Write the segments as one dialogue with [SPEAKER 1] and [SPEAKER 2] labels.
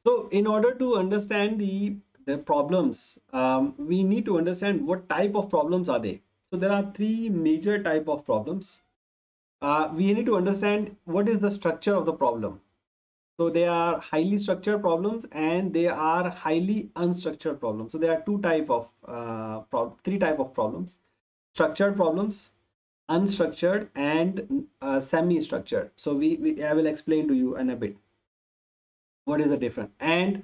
[SPEAKER 1] So in order to understand the problems, we need to understand what type of problems are they. So there are three major type of problems. We need to understand what is the structure of the problem. So they are highly structured problems and they are highly unstructured problems. So there are three type of problems: structured problems, unstructured, and semi-structured. So I will explain to you in a bit what is the difference. And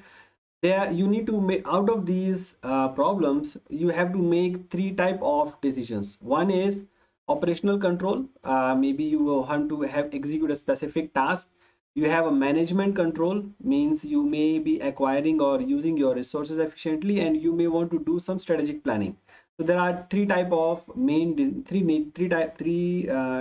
[SPEAKER 1] there you need to make out of these problems, you have to make three type of decisions. One is operational control. Maybe you will want to have execute a specific task. You have a management control, means you may be acquiring or using your resources efficiently, and you may want to do some strategic planning. So there are three type of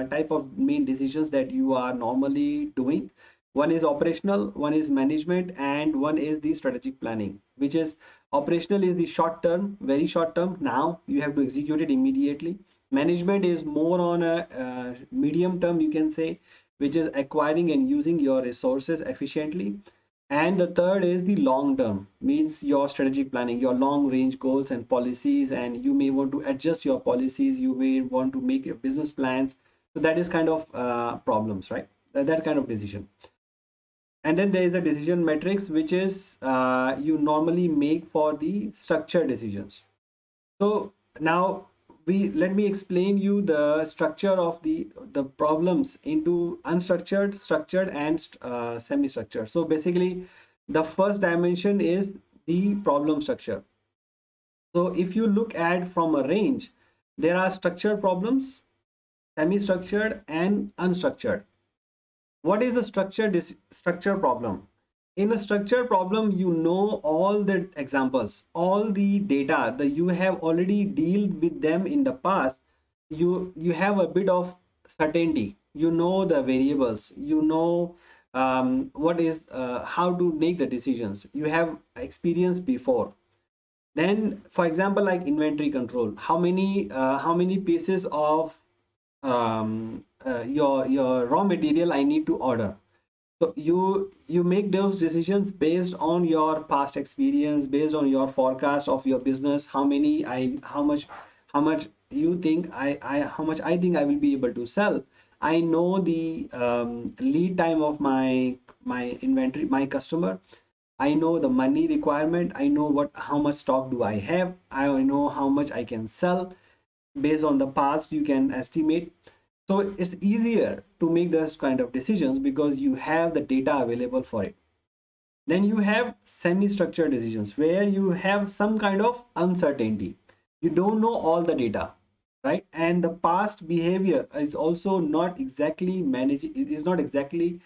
[SPEAKER 1] type of main decisions that you are normally doing. One is operational, one is management, and one is the strategic planning. Which is operational is the short term, very short term, now you have to execute it immediately. Management is more on a medium term, you can say, which is acquiring and using your resources efficiently. And the third is the long term, means your strategic planning, your long range goals and policies, and you may want to adjust your policies, you may want to make your business plans. So that is kind of problems, right? That kind of decision. And then there is a decision matrix, which is you normally make for the structured decisions. So now we let me explain you the structure of the problems into unstructured, structured, and semi-structured. So basically, the first dimension is the problem structure. So if you look at from a range, there are structured problems, semi-structured, and unstructured. What is a structure problem? In a structure problem, you know all the examples, all the data that you have already dealt with them in the past. You have a bit of certainty. You know the variables. You know what is how to make the decisions. You have experience before. Then, for example, like inventory control, how many pieces of your raw material I need to order. So you make those decisions based on your past experience, based on your forecast of your business. How much you think I how much I think I will be able to sell. I know the lead time of my inventory, my customer. I know the money requirement. I know how much stock do I have. I know how much I can sell. Based on the past, you can estimate. So it's easier to make those kind of decisions because you have the data available for it. Then you have semi-structured decisions where you have some kind of uncertainty. You don't know all the data, right? And the past behavior is also not exactly managed, it is not exactly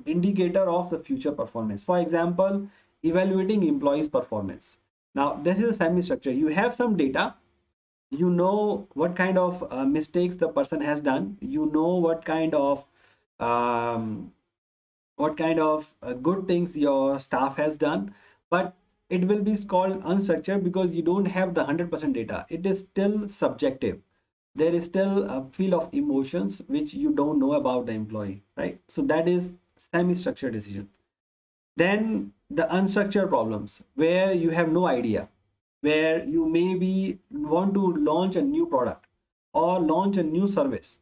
[SPEAKER 1] indicator of the future performance. For example, evaluating employees' performance. Now, this is a semi-structure. You have some data, you know what kind of mistakes the person has done, you know um, what kind of good things your staff has done, but it will be called unstructured because you don't have the 100% data. It is still subjective. There is still a feel of emotions which you don't know about the employee, right? So that is semi-structured decision. Then the unstructured problems where you have no idea, where you maybe want to launch a new product or launch a new service,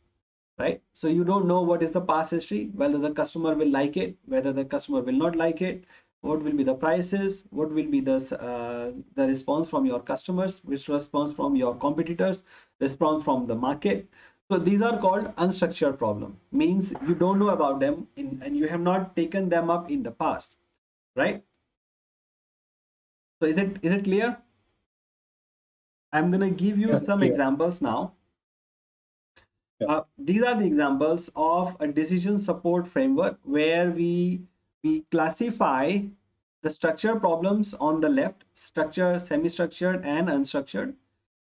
[SPEAKER 1] right? So you don't know what is the past history, whether the customer will like it, whether the customer will not like it, what will be the prices, what will be the response from your customers, which response from your competitors, response from the market. So these are called unstructured problem, means you don't know about them and you have not taken them up in the past, right? So is it clear? I'm going to give you
[SPEAKER 2] Yeah,
[SPEAKER 1] some
[SPEAKER 2] clear.
[SPEAKER 1] examples now.
[SPEAKER 2] Yeah.
[SPEAKER 1] These are the examples of a decision support framework where we classify the structure problems on the left, structured, semi-structured, and unstructured.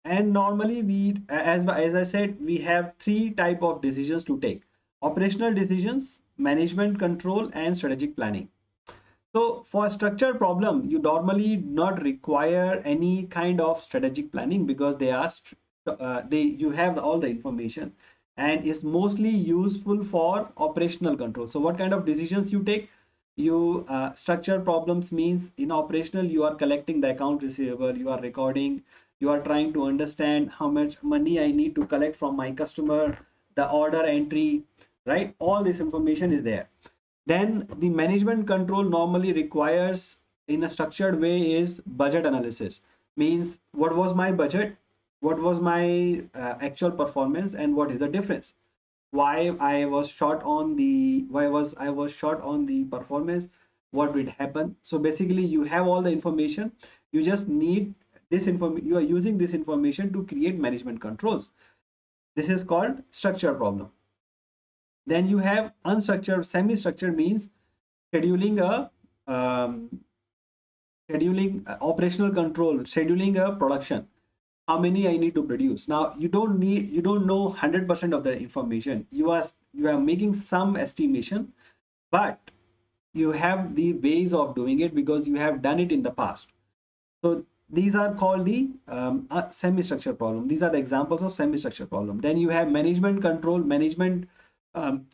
[SPEAKER 1] And normally as I said, we have three type of decisions to take: operational decisions, management control, and strategic planning. So for a structured problem, you normally not require any kind of strategic planning because they you have all the information, and is mostly useful for operational control. So what kind of decisions you take? You structure problems means in operational you are collecting the account receivable, you are recording, you are trying to understand how much money I need to collect from my customer, the order entry, right? All this information is there. Then the management control normally requires in a structured way is budget analysis. Means what was my budget, what was my actual performance, and what is the difference, why I was short on the I was short on the performance, what did happen. So basically you have all the information, you just need this information, you are using this information to create management controls. This is called structure problem. Then you have unstructured, semi-structured means scheduling a scheduling operational control, scheduling a production, how many I need to produce. Now you don't know 100% of the information. You are making some estimation, but you have the ways of doing it because you have done it in the past. So these are called the semi-structured problem. These are the examples of semi-structured problem. Then you have management control, management um,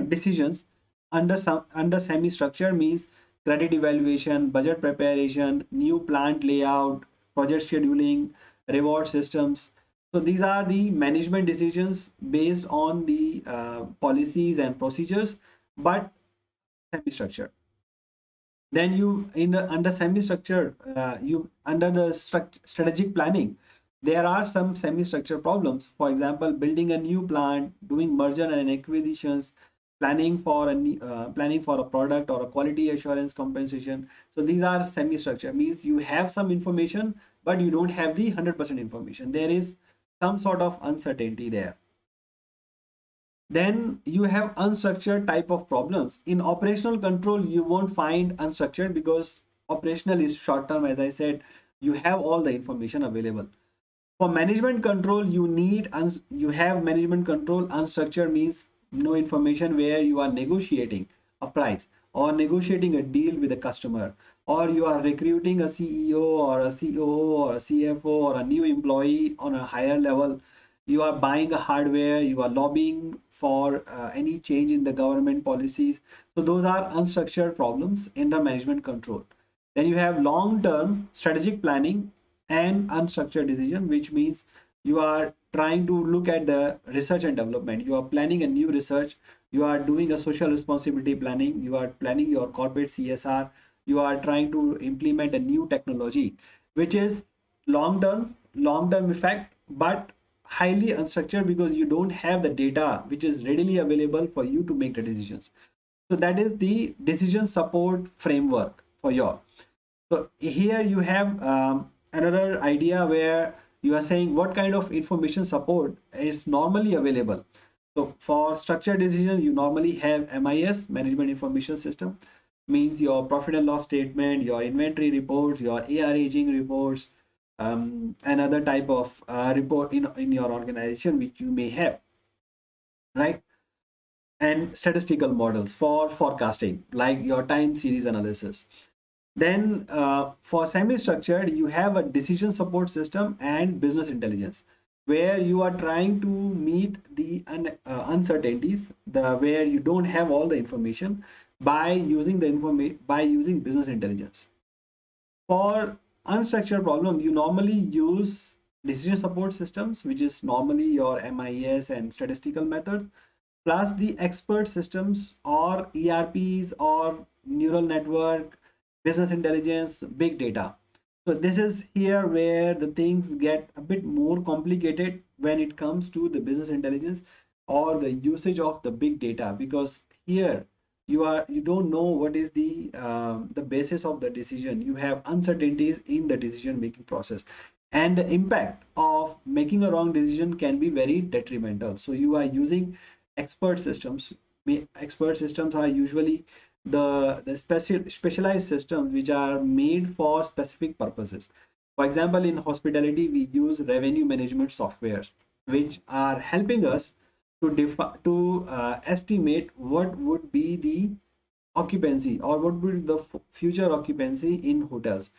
[SPEAKER 1] decisions under semi-structure means credit evaluation, budget preparation, new plant layout, project scheduling, reward systems. So these are the management decisions based on the policies and procedures, but semi-structured. Then you in the under semi-structured you under the strategic planning, there are some semi-structured problems. For example, building a new plant, doing merger and acquisitions, planning for a product or a quality assurance compensation. So these are semi-structured means you have some information but you don't have the 100% information, there is some sort of uncertainty there. Then you have unstructured type of problems. In operational control, you won't find unstructured because operational is short term. As I said, you have all the information available. For management control, you have management control. Unstructured means no information, where you are negotiating a price or negotiating a deal with a customer, or you are recruiting a CEO or a COO or a CFO or a new employee on a higher level. You are buying a hardware, you are lobbying for any change in the government policies. So those are unstructured problems in the management control. Then you have long term strategic planning and unstructured decision, which means you are trying to look at the research and development, you are planning a new research, you are doing a social responsibility planning, you are planning your corporate CSR, you are trying to implement a new technology, which is long term effect, but highly unstructured because you don't have the data which is readily available for you to make the decisions. So that is the decision support framework for your. So here you have another idea where you are saying what kind of information support is normally available. So for structured decisions, you normally have MIS, Management Information System, means your profit and loss statement, your inventory reports, your AR aging reports, another type of report in your organization which you may have, right? And statistical models for forecasting, like your time series analysis. Then for semi-structured, you have a decision support system and business intelligence, where you are trying to meet the uncertainties, the where you don't have all the information by using the information by using business intelligence. For unstructured problem, you normally use decision support systems, which is normally your MIS and statistical methods, plus the expert systems or ERPs or neural network, business intelligence, big data. So this is here where the things get a bit more complicated when it comes to the business intelligence or the usage of the big data, because here you don't know what is the basis of the decision. You have uncertainties in the decision making process, and the impact of making a wrong decision can be very detrimental. So you are using expert systems. Expert systems are usually the specialized systems which are made for specific purposes. For example, in hospitality, we use revenue management softwares, which are helping us to estimate what would be the occupancy or what would be the future occupancy in hotels.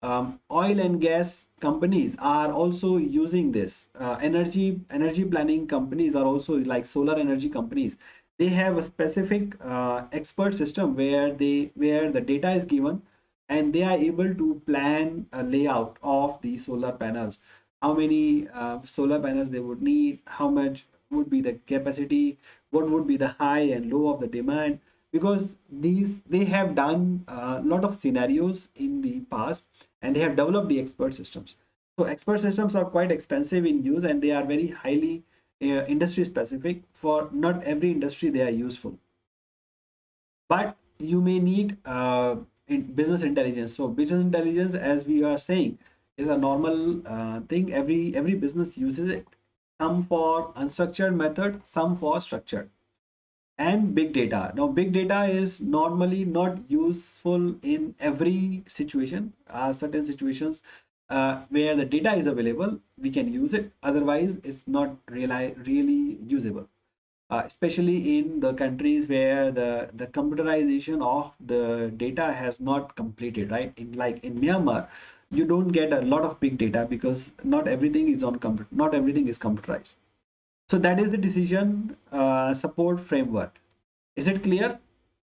[SPEAKER 1] Oil and gas companies are also using this. Energy planning companies are also, like solar energy companies, they have a specific expert system where the data is given, and they are able to plan a layout of the solar panels, how many solar panels they would need, how much would be the capacity, what would be the high and low of the demand, because these they have done a lot of scenarios in the past, and they have developed the expert systems. So expert systems are quite expensive in use, and they are very highly industry specific. For not every industry they are useful, but you may need business intelligence. So business intelligence, as we are saying, is a normal thing. Every business uses it, some for unstructured method, some for structured. And big data. Now, big data is normally not useful in every situation. Certain situations where the data is available, we can use it. Otherwise, it's not really usable. Especially in the countries where the computerization of the data has not completed, right? In like in Myanmar, you don't get a lot of big data because not everything is on computer, not everything is computerized. So that is the decision support framework. Is it clear?